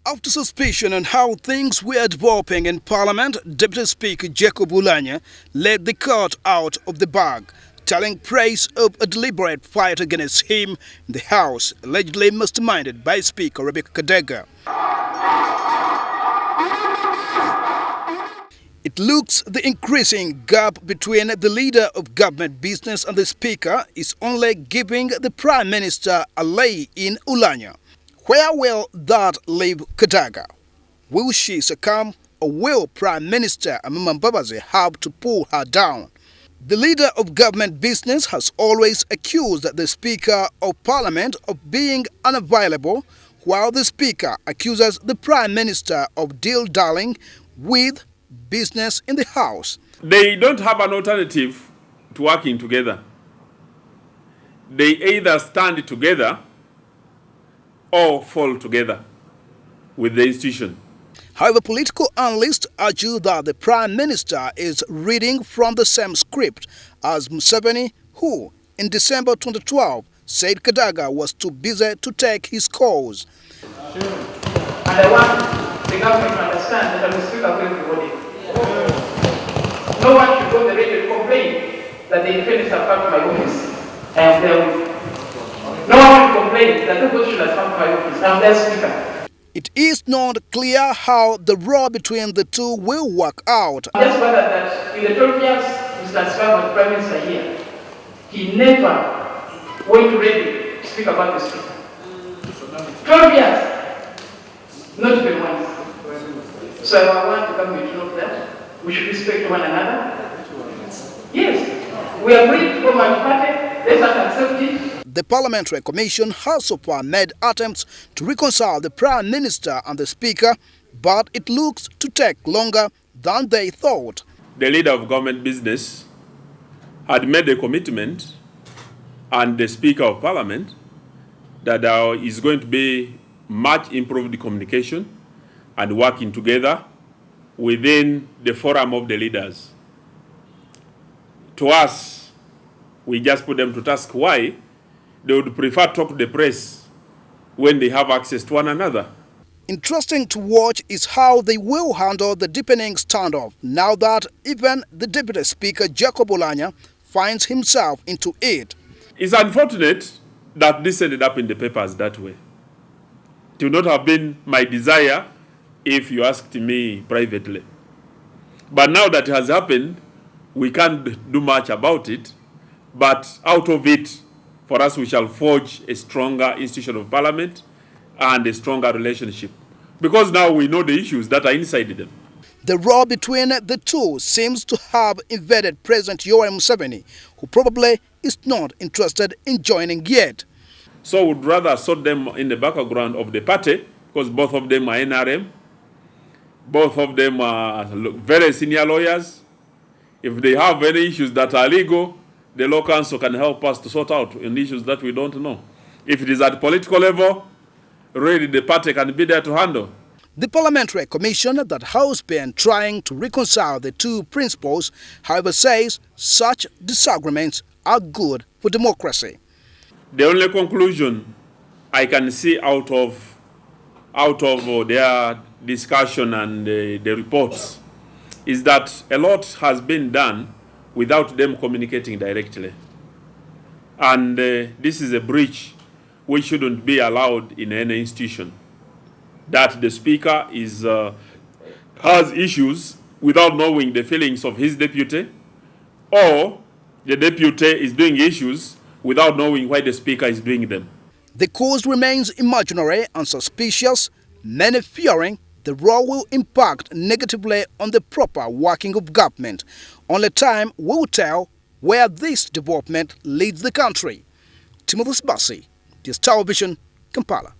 After suspicion on how things were developing in Parliament, Deputy Speaker Oulanya led the cat out of the bag, telling praise of a deliberate fight against him in the House, allegedly masterminded by Speaker Kadaga. It looks the increasing gap between the leader of government business and the Speaker is only giving the Prime Minister a lay in Oulanya. Where will that leave Kadaga? Will she succumb, or will Prime Minister Mbabazi have to pull her down? The leader of government business has always accused the Speaker of Parliament of being unavailable, while the Speaker accuses the Prime Minister of deal-dallying with business in the House. They don't have an alternative to working together. They either stand together or fall together with the institution. However, political analysts argue that the Prime Minister is reading from the same script as Museveni, who, in December 2012, said Kadaga was too busy to take his calls. And I want the government to understand that I will speak up for everybody. No one should go on the radio to complain that the independents have come to my office. I am there with. No one should complain that the opposition has come to my office. I am their speaker. It is not clear how the row between the two will work out. I just wonder that in the 12 years Mr. Asfar was Prime Minister here, he never went to radio to speak about the Speaker. 12 years, not even once. So I want the government to know that we should respect one another. Yes, we agreed to form a party, let us accept it. The Parliamentary Commission has so far made attempts to reconcile the Prime Minister and the Speaker, but it looks to take longer than they thought. The leader of government business had made a commitment, and the Speaker of Parliament, that there is going to be much improved communication and working together within the forum of the leaders. To us, we just put them to task why they would prefer to talk to the press when they have access to one another. Interesting to watch is how they will handle the deepening standoff now that even the Deputy Speaker Oulanya finds himself into it. It's unfortunate that this ended up in the papers that way. It would not have been my desire if you asked me privately. But now that it has happened, we can't do much about it, but out of it, for us, we shall forge a stronger institution of Parliament and a stronger relationship. Because now we know the issues that are inside them. The row between the two seems to have invaded President Museveni, who probably is not interested in joining yet. So we'd rather sort them in the background of the party, because both of them are NRM. Both of them are very senior lawyers. If they have any issues that are legal, the law council can help us to sort out in issues that we don't know. If it is at political level, really the party can be there to handle. The Parliamentary Commission that has been trying to reconcile the two principles, however, says such disagreements are good for democracy. The only conclusion I can see out of their discussion and the reports is that a lot has been done without them communicating directly. And this is a breach which shouldn't be allowed in any institution. That the Speaker has issues without knowing the feelings of his deputy, or the deputy is doing issues without knowing why the Speaker is doing them. The cause remains imaginary and suspicious, many fearing the row will impact negatively on the proper working of government. Only time will tell where this development leads the country. Mbabazi, Television, Kampala.